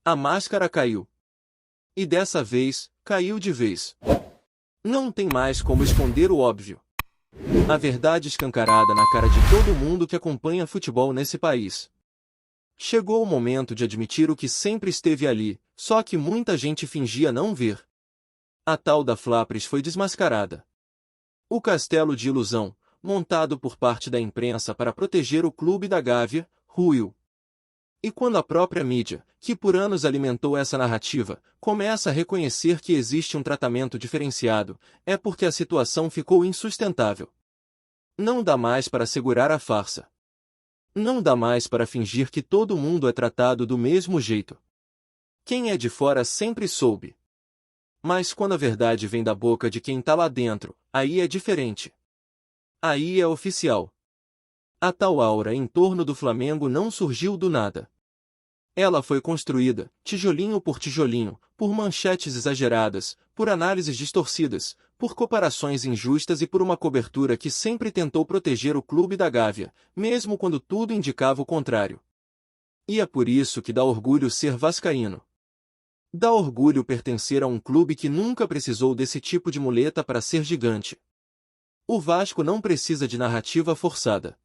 A máscara caiu. E dessa vez, caiu de vez. Não tem mais como esconder o óbvio. A verdade escancarada na cara de todo mundo que acompanha futebol nesse país. Chegou o momento de admitir o que sempre esteve ali, só que muita gente fingia não ver. A tal da Flapres foi desmascarada. O castelo de ilusão, montado por parte da imprensa para proteger o clube da Gávea, ruiu. E quando a própria mídia, que por anos alimentou essa narrativa, começa a reconhecer que existe um tratamento diferenciado, é porque a situação ficou insustentável. Não dá mais para segurar a farsa. Não dá mais para fingir que todo mundo é tratado do mesmo jeito. Quem é de fora sempre soube. Mas quando a verdade vem da boca de quem tá lá dentro, aí é diferente. Aí é oficial. A tal aura em torno do Flamengo não surgiu do nada. Ela foi construída, tijolinho por tijolinho, por manchetes exageradas, por análises distorcidas, por comparações injustas e por uma cobertura que sempre tentou proteger o clube da Gávea, mesmo quando tudo indicava o contrário. E é por isso que dá orgulho ser vascaíno. Dá orgulho pertencer a um clube que nunca precisou desse tipo de muleta para ser gigante. O Vasco não precisa de narrativa forçada.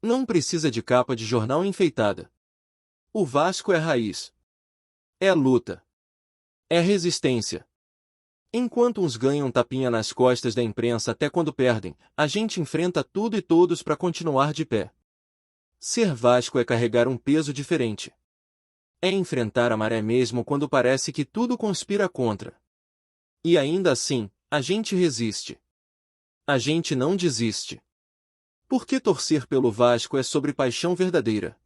Não precisa de capa de jornal enfeitada. O Vasco é raiz. É luta. É resistência. Enquanto uns ganham tapinha nas costas da imprensa até quando perdem, a gente enfrenta tudo e todos para continuar de pé. Ser Vasco é carregar um peso diferente. É enfrentar a maré mesmo quando parece que tudo conspira contra. E ainda assim, a gente resiste. A gente não desiste. Porque torcer pelo Vasco é sobre paixão verdadeira.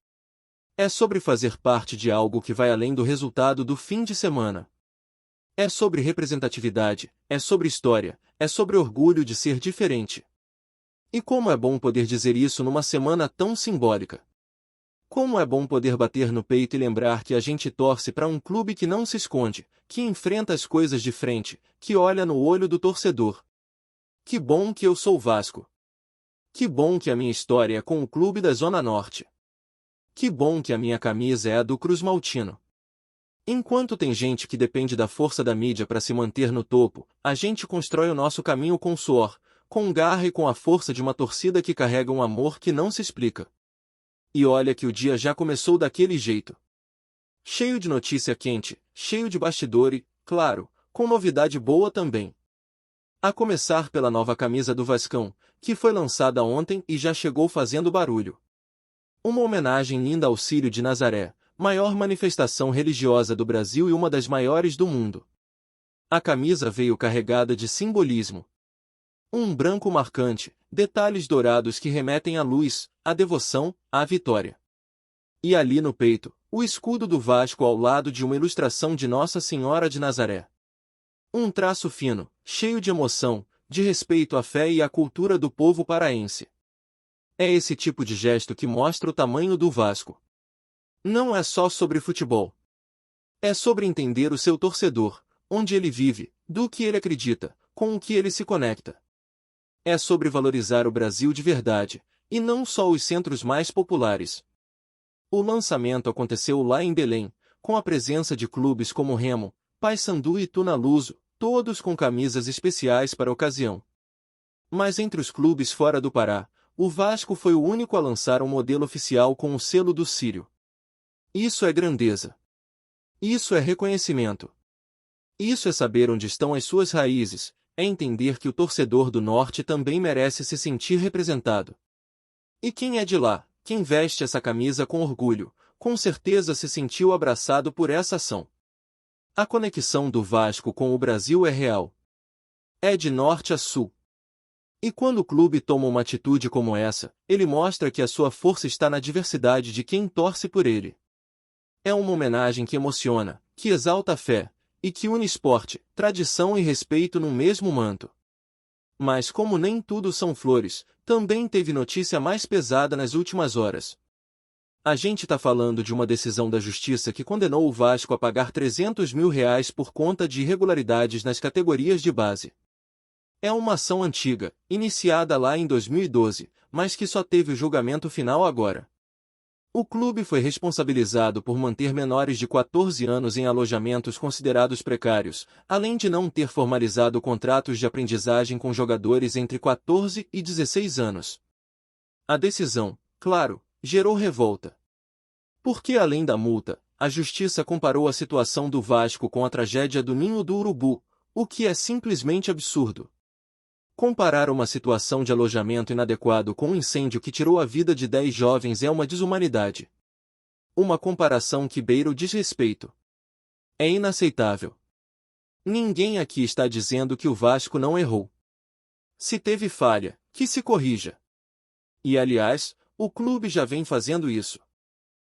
É sobre fazer parte de algo que vai além do resultado do fim de semana. É sobre representatividade, é sobre história, é sobre orgulho de ser diferente. E como é bom poder dizer isso numa semana tão simbólica. Como é bom poder bater no peito e lembrar que a gente torce para um clube que não se esconde, que enfrenta as coisas de frente, que olha no olho do torcedor. Que bom que eu sou Vasco. Que bom que a minha história é com o clube da Zona Norte. Que bom que a minha camisa é a do Cruz Maltino. Enquanto tem gente que depende da força da mídia para se manter no topo, a gente constrói o nosso caminho com suor, com garra e com a força de uma torcida que carrega um amor que não se explica. E olha que o dia já começou daquele jeito. Cheio de notícia quente, cheio de bastidor e, claro, com novidade boa também. A começar pela nova camisa do Vascão, que foi lançada ontem e já chegou fazendo barulho. Uma homenagem linda ao Círio de Nazaré, maior manifestação religiosa do Brasil e uma das maiores do mundo. A camisa veio carregada de simbolismo. Um branco marcante, detalhes dourados que remetem à luz, à devoção, à vitória. E ali no peito, o escudo do Vasco ao lado de uma ilustração de Nossa Senhora de Nazaré. Um traço fino, cheio de emoção, de respeito à fé e à cultura do povo paraense. É esse tipo de gesto que mostra o tamanho do Vasco. Não é só sobre futebol. É sobre entender o seu torcedor, onde ele vive, do que ele acredita, com o que ele se conecta. É sobre valorizar o Brasil de verdade, e não só os centros mais populares. O lançamento aconteceu lá em Belém, com a presença de clubes como Remo, Paysandu e Tunaluso, todos com camisas especiais para a ocasião. Mas entre os clubes fora do Pará, o Vasco foi o único a lançar um modelo oficial com o selo do Círio. Isso é grandeza. Isso é reconhecimento. Isso é saber onde estão as suas raízes, é entender que o torcedor do Norte também merece se sentir representado. E quem é de lá, quem veste essa camisa com orgulho, com certeza se sentiu abraçado por essa ação. A conexão do Vasco com o Brasil é real. É de norte a sul. E quando o clube toma uma atitude como essa, ele mostra que a sua força está na diversidade de quem torce por ele. É uma homenagem que emociona, que exalta a fé, e que une esporte, tradição e respeito no mesmo manto. Mas como nem tudo são flores, também teve notícia mais pesada nas últimas horas. A gente tá falando de uma decisão da Justiça que condenou o Vasco a pagar R$300 mil por conta de irregularidades nas categorias de base. É uma ação antiga, iniciada lá em 2012, mas que só teve o julgamento final agora. O clube foi responsabilizado por manter menores de 14 anos em alojamentos considerados precários, além de não ter formalizado contratos de aprendizagem com jogadores entre 14 e 16 anos. A decisão, claro, gerou revolta. Porque além da multa, a justiça comparou a situação do Vasco com a tragédia do Ninho do Urubu, o que é simplesmente absurdo. Comparar uma situação de alojamento inadequado com um incêndio que tirou a vida de 10 jovens é uma desumanidade. Uma comparação que beira o desrespeito. É inaceitável. Ninguém aqui está dizendo que o Vasco não errou. Se teve falha, que se corrija. E aliás, o clube já vem fazendo isso.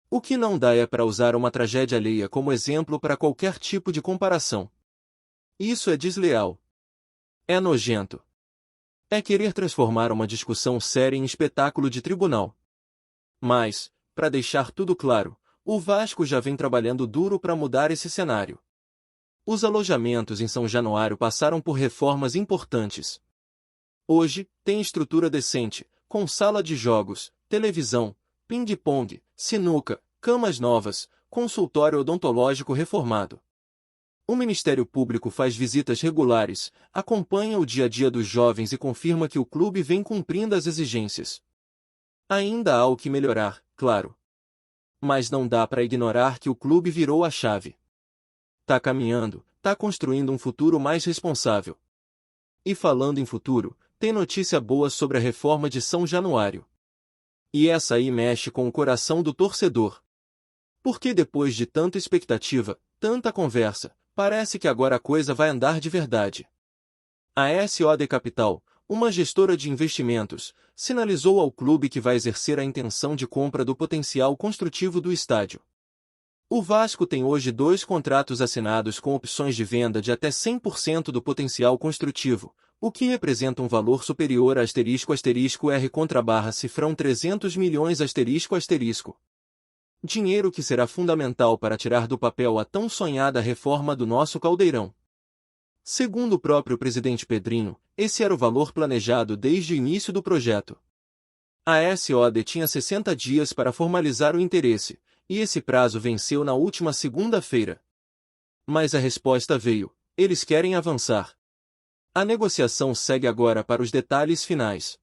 O que não dá é para usar uma tragédia alheia como exemplo para qualquer tipo de comparação. Isso é desleal. É nojento. É querer transformar uma discussão séria em espetáculo de tribunal. Mas, para deixar tudo claro, o Vasco já vem trabalhando duro para mudar esse cenário. Os alojamentos em São Januário passaram por reformas importantes. Hoje, tem estrutura decente, com sala de jogos, televisão, ping-pong, sinuca, camas novas, consultório odontológico reformado. O Ministério Público faz visitas regulares, acompanha o dia a dia dos jovens e confirma que o clube vem cumprindo as exigências. Ainda há o que melhorar, claro. Mas não dá para ignorar que o clube virou a chave. Tá caminhando, tá construindo um futuro mais responsável. E falando em futuro, tem notícia boa sobre a reforma de São Januário. E essa aí mexe com o coração do torcedor. Porque depois de tanta expectativa, tanta conversa, parece que agora a coisa vai andar de verdade. A SOD Capital, uma gestora de investimentos, sinalizou ao clube que vai exercer a intenção de compra do potencial construtivo do estádio. O Vasco tem hoje 2 contratos assinados com opções de venda de até 100% do potencial construtivo, o que representa um valor superior a *R*cifrão 300 milhões *. Dinheiro que será fundamental para tirar do papel a tão sonhada reforma do nosso caldeirão. Segundo o próprio presidente Pedrinho, esse era o valor planejado desde o início do projeto. A SOD tinha 60 dias para formalizar o interesse, e esse prazo venceu na última segunda-feira. Mas a resposta veio: eles querem avançar. A negociação segue agora para os detalhes finais.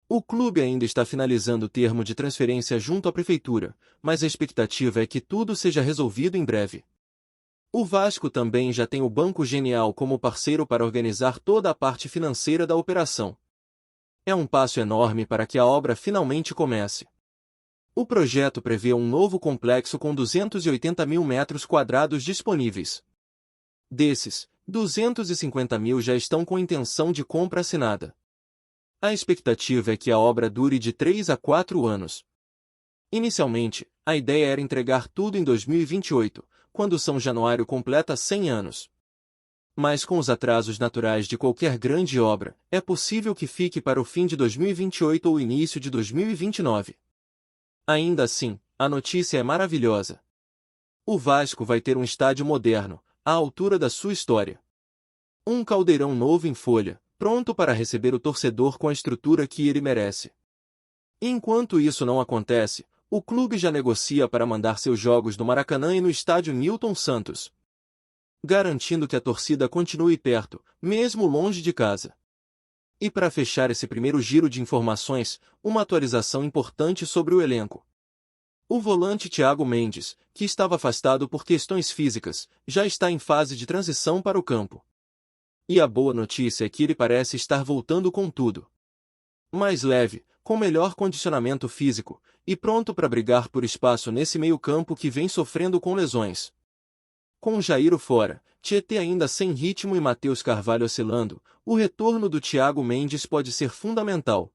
O clube ainda está finalizando o termo de transferência junto à prefeitura, mas a expectativa é que tudo seja resolvido em breve. O Vasco também já tem o Banco Genial como parceiro para organizar toda a parte financeira da operação. É um passo enorme para que a obra finalmente comece. O projeto prevê um novo complexo com 280 mil metros quadrados disponíveis. Desses, 250 mil já estão com intenção de compra assinada. A expectativa é que a obra dure de 3 a 4 anos. Inicialmente, a ideia era entregar tudo em 2028, quando São Januário completa 100 anos. Mas com os atrasos naturais de qualquer grande obra, é possível que fique para o fim de 2028 ou início de 2029. Ainda assim, a notícia é maravilhosa. O Vasco vai ter um estádio moderno, à altura da sua história. Um caldeirão novo em folha, pronto para receber o torcedor com a estrutura que ele merece. Enquanto isso não acontece, o clube já negocia para mandar seus jogos no Maracanã e no estádio Newton Santos, garantindo que a torcida continue perto, mesmo longe de casa. E para fechar esse primeiro giro de informações, uma atualização importante sobre o elenco. O volante Thiago Mendes, que estava afastado por questões físicas, já está em fase de transição para o campo. E a boa notícia é que ele parece estar voltando com tudo. Mais leve, com melhor condicionamento físico, e pronto para brigar por espaço nesse meio-campo que vem sofrendo com lesões. Com Jairo fora, Tietê ainda sem ritmo e Matheus Carvalho oscilando, o retorno do Thiago Mendes pode ser fundamental.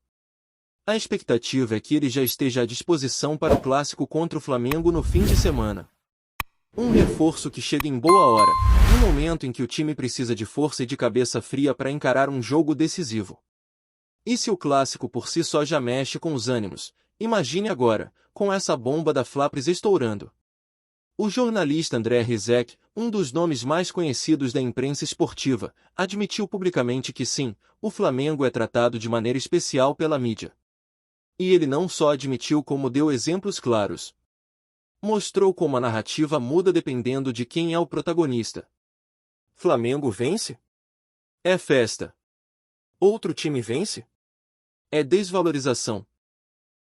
A expectativa é que ele já esteja à disposição para o clássico contra o Flamengo no fim de semana. Um reforço que chega em boa hora, no momento em que o time precisa de força e de cabeça fria para encarar um jogo decisivo. E se o clássico por si só já mexe com os ânimos, imagine agora, com essa bomba da Fla-Pris estourando. O jornalista André Rizek, um dos nomes mais conhecidos da imprensa esportiva, admitiu publicamente que sim, o Flamengo é tratado de maneira especial pela mídia. E ele não só admitiu como deu exemplos claros. Mostrou como a narrativa muda dependendo de quem é o protagonista. Flamengo vence? É festa. Outro time vence? É desvalorização.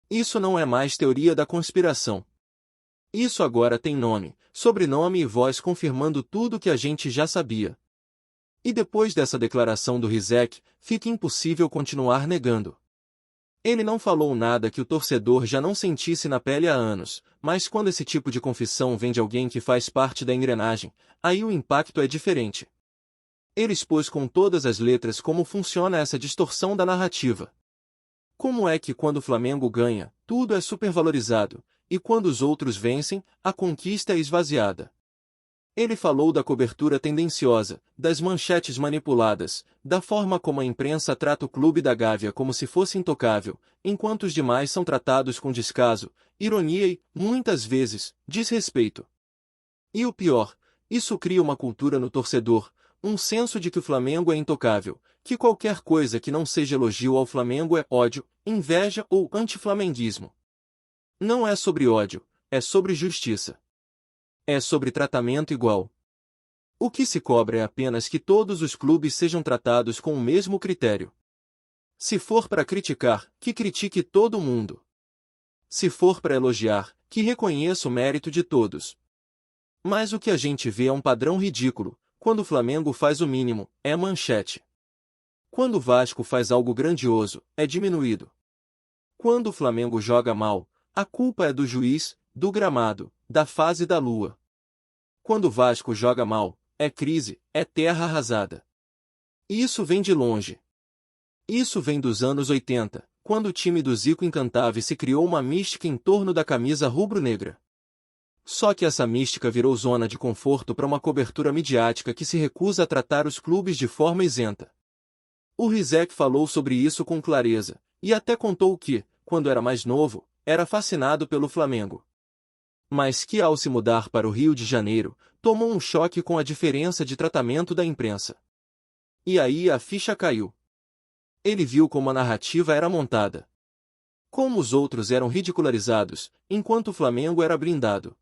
Isso não é mais teoria da conspiração. Isso agora tem nome, sobrenome e voz confirmando tudo que a gente já sabia. E depois dessa declaração do Rizek, fica impossível continuar negando. Ele não falou nada que o torcedor já não sentisse na pele há anos, mas quando esse tipo de confissão vem de alguém que faz parte da engrenagem, aí o impacto é diferente. Ele expôs com todas as letras como funciona essa distorção da narrativa. Como é que quando o Flamengo ganha, tudo é supervalorizado, e quando os outros vencem, a conquista é esvaziada? Ele falou da cobertura tendenciosa, das manchetes manipuladas, da forma como a imprensa trata o clube da Gávea como se fosse intocável, enquanto os demais são tratados com descaso, ironia e, muitas vezes, desrespeito. E o pior, isso cria uma cultura no torcedor, um senso de que o Flamengo é intocável, que qualquer coisa que não seja elogio ao Flamengo é ódio, inveja ou antiflamenguismo. Não é sobre ódio, é sobre justiça. É sobre tratamento igual. O que se cobra é apenas que todos os clubes sejam tratados com o mesmo critério. Se for para criticar, que critique todo mundo. Se for para elogiar, que reconheça o mérito de todos. Mas o que a gente vê é um padrão ridículo. Quando o Flamengo faz o mínimo, é manchete. Quando o Vasco faz algo grandioso, é diminuído. Quando o Flamengo joga mal, a culpa é do juiz, do gramado, da fase da lua. Quando o Vasco joga mal, é crise, é terra arrasada. Isso vem de longe. Isso vem dos anos 80, quando o time do Zico encantava e se criou uma mística em torno da camisa rubro-negra. Só que essa mística virou zona de conforto para uma cobertura midiática que se recusa a tratar os clubes de forma isenta. O Rizek falou sobre isso com clareza, e até contou que, quando era mais novo, era fascinado pelo Flamengo. Mas que ao se mudar para o Rio de Janeiro, tomou um choque com a diferença de tratamento da imprensa. E aí a ficha caiu. Ele viu como a narrativa era montada. Como os outros eram ridicularizados, enquanto o Flamengo era blindado.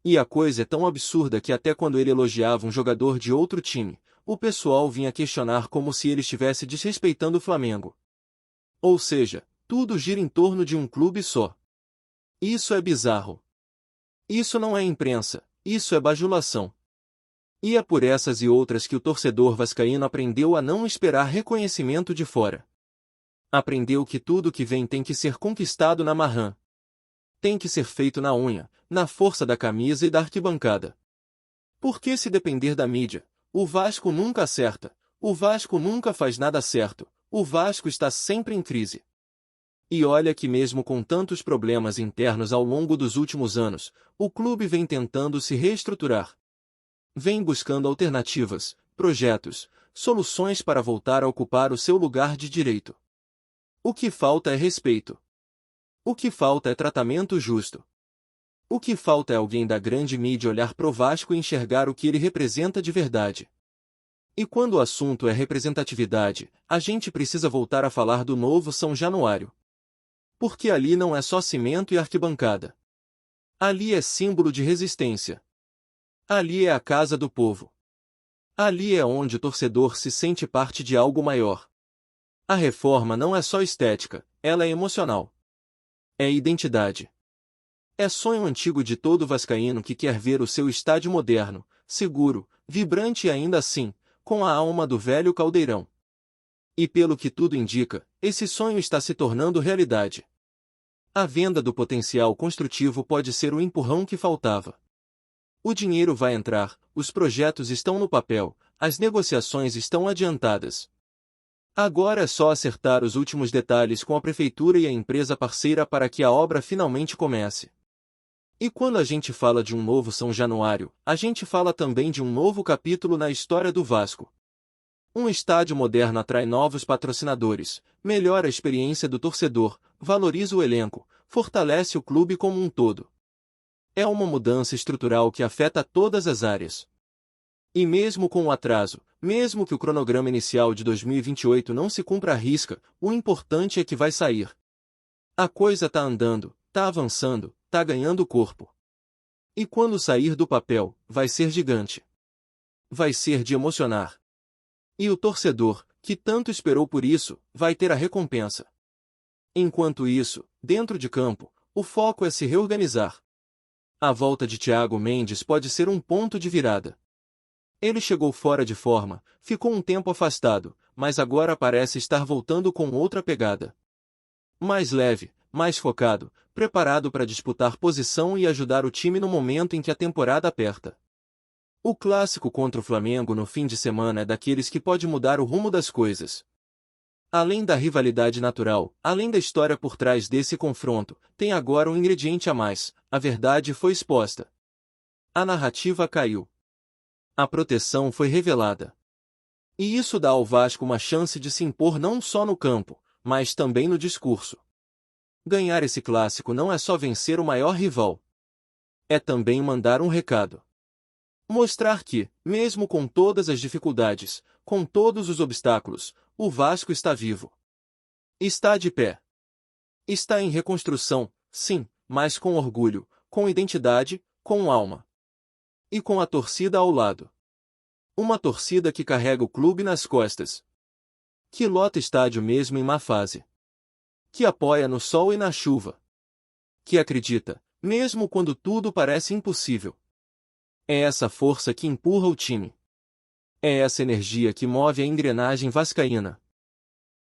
E a coisa é tão absurda que até quando ele elogiava um jogador de outro time, o pessoal vinha questionar como se ele estivesse desrespeitando o Flamengo. Ou seja, tudo gira em torno de um clube só. Isso é bizarro. Isso não é imprensa, isso é bajulação. E é por essas e outras que o torcedor vascaíno aprendeu a não esperar reconhecimento de fora. Aprendeu que tudo que vem tem que ser conquistado na marrã. Tem que ser feito na unha, na força da camisa e da arquibancada. Porque se depender da mídia, o Vasco nunca acerta, o Vasco nunca faz nada certo, o Vasco está sempre em crise. E olha que mesmo com tantos problemas internos ao longo dos últimos anos, o clube vem tentando se reestruturar. Vem buscando alternativas, projetos, soluções para voltar a ocupar o seu lugar de direito. O que falta é respeito. O que falta é tratamento justo. O que falta é alguém da grande mídia olhar pro Vasco e enxergar o que ele representa de verdade. E quando o assunto é representatividade, a gente precisa voltar a falar do novo São Januário. Porque ali não é só cimento e arquibancada. Ali é símbolo de resistência. Ali é a casa do povo. Ali é onde o torcedor se sente parte de algo maior. A reforma não é só estética, ela é emocional. É identidade. É sonho antigo de todo vascaíno que quer ver o seu estádio moderno, seguro, vibrante e ainda assim, com a alma do velho Caldeirão. E pelo que tudo indica, esse sonho está se tornando realidade. A venda do potencial construtivo pode ser o empurrão que faltava. O dinheiro vai entrar, os projetos estão no papel, as negociações estão adiantadas. Agora é só acertar os últimos detalhes com a prefeitura e a empresa parceira para que a obra finalmente comece. E quando a gente fala de um novo São Januário, a gente fala também de um novo capítulo na história do Vasco. Um estádio moderno atrai novos patrocinadores, melhora a experiência do torcedor, valoriza o elenco, fortalece o clube como um todo. É uma mudança estrutural que afeta todas as áreas. E mesmo com o atraso, mesmo que o cronograma inicial de 2028 não se cumpra à risca, o importante é que vai sair. A coisa tá andando, tá avançando, tá ganhando corpo. E quando sair do papel, vai ser gigante. Vai ser de emocionar. E o torcedor, que tanto esperou por isso, vai ter a recompensa. Enquanto isso, dentro de campo, o foco é se reorganizar. A volta de Thiago Mendes pode ser um ponto de virada. Ele chegou fora de forma, ficou um tempo afastado, mas agora parece estar voltando com outra pegada. Mais leve, mais focado, preparado para disputar posição e ajudar o time no momento em que a temporada aperta. O clássico contra o Flamengo no fim de semana é daqueles que pode mudar o rumo das coisas. Além da rivalidade natural, além da história por trás desse confronto, tem agora um ingrediente a mais: a verdade foi exposta. A narrativa caiu. A proteção foi revelada. E isso dá ao Vasco uma chance de se impor não só no campo, mas também no discurso. Ganhar esse clássico não é só vencer o maior rival. É também mandar um recado. Mostrar que, mesmo com todas as dificuldades, com todos os obstáculos, o Vasco está vivo. Está de pé. Está em reconstrução, sim, mas com orgulho, com identidade, com alma. E com a torcida ao lado. Uma torcida que carrega o clube nas costas. Que lota estádio mesmo em má fase. Que apoia no sol e na chuva. Que acredita, mesmo quando tudo parece impossível. É essa força que empurra o time. É essa energia que move a engrenagem vascaína.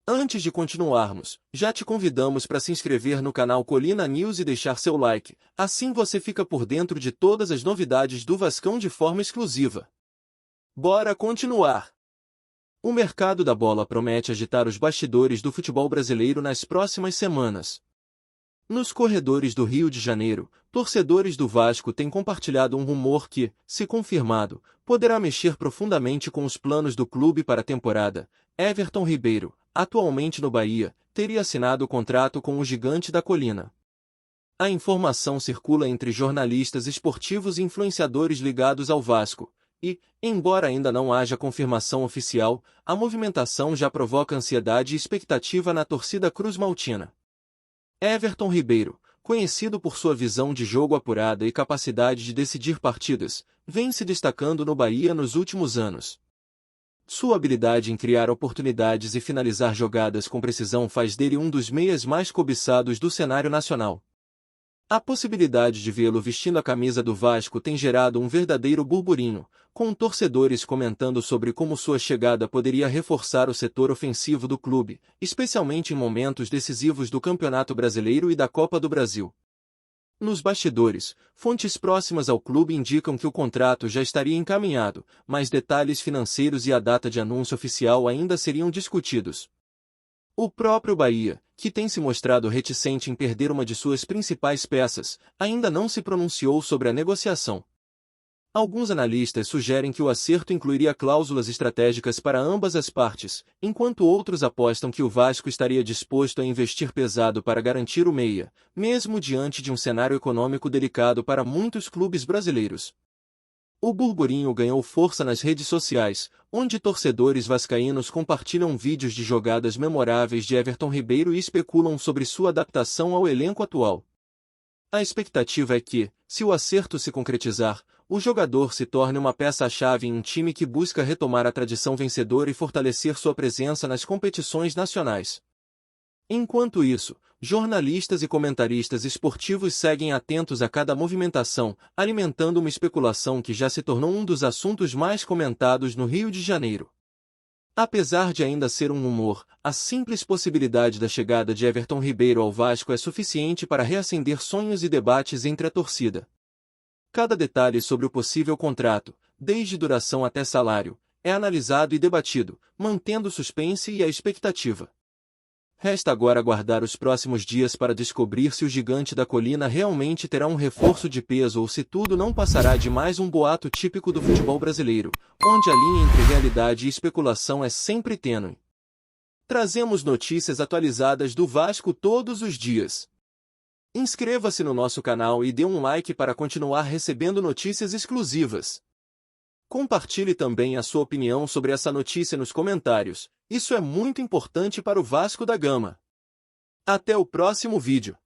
Antes de continuarmos, já te convidamos para se inscrever no canal Colina News e deixar seu like, assim você fica por dentro de todas as novidades do Vascão de forma exclusiva. Bora continuar! O mercado da bola promete agitar os bastidores do futebol brasileiro nas próximas semanas. Nos corredores do Rio de Janeiro, torcedores do Vasco têm compartilhado um rumor que, se confirmado, poderá mexer profundamente com os planos do clube para a temporada. Everton Ribeiro, atualmente no Bahia, teria assinado o contrato com o Gigante da Colina. A informação circula entre jornalistas esportivos e influenciadores ligados ao Vasco, e, embora ainda não haja confirmação oficial, a movimentação já provoca ansiedade e expectativa na torcida cruz-maltina. Everton Ribeiro, conhecido por sua visão de jogo apurada e capacidade de decidir partidas, vem se destacando no Bahia nos últimos anos. Sua habilidade em criar oportunidades e finalizar jogadas com precisão faz dele um dos meias mais cobiçados do cenário nacional. A possibilidade de vê-lo vestindo a camisa do Vasco tem gerado um verdadeiro burburinho, com torcedores comentando sobre como sua chegada poderia reforçar o setor ofensivo do clube, especialmente em momentos decisivos do Campeonato Brasileiro e da Copa do Brasil. Nos bastidores, fontes próximas ao clube indicam que o contrato já estaria encaminhado, mas detalhes financeiros e a data de anúncio oficial ainda seriam discutidos. O próprio Bahia, que tem se mostrado reticente em perder uma de suas principais peças, ainda não se pronunciou sobre a negociação. Alguns analistas sugerem que o acerto incluiria cláusulas estratégicas para ambas as partes, enquanto outros apostam que o Vasco estaria disposto a investir pesado para garantir o meia, mesmo diante de um cenário econômico delicado para muitos clubes brasileiros. O burburinho ganhou força nas redes sociais, onde torcedores vascaínos compartilham vídeos de jogadas memoráveis de Everton Ribeiro e especulam sobre sua adaptação ao elenco atual. A expectativa é que, se o acerto se concretizar, o jogador se torne uma peça-chave em um time que busca retomar a tradição vencedora e fortalecer sua presença nas competições nacionais. Enquanto isso, jornalistas e comentaristas esportivos seguem atentos a cada movimentação, alimentando uma especulação que já se tornou um dos assuntos mais comentados no Rio de Janeiro. Apesar de ainda ser um rumor, a simples possibilidade da chegada de Everton Ribeiro ao Vasco é suficiente para reacender sonhos e debates entre a torcida. Cada detalhe sobre o possível contrato, desde duração até salário, é analisado e debatido, mantendo o suspense e a expectativa. Resta agora aguardar os próximos dias para descobrir se o Gigante da Colina realmente terá um reforço de peso ou se tudo não passará de mais um boato típico do futebol brasileiro, onde a linha entre realidade e especulação é sempre tênue. Trazemos notícias atualizadas do Vasco todos os dias. Inscreva-se no nosso canal e dê um like para continuar recebendo notícias exclusivas. Compartilhe também a sua opinião sobre essa notícia nos comentários, isso é muito importante para o Vasco da Gama. Até o próximo vídeo.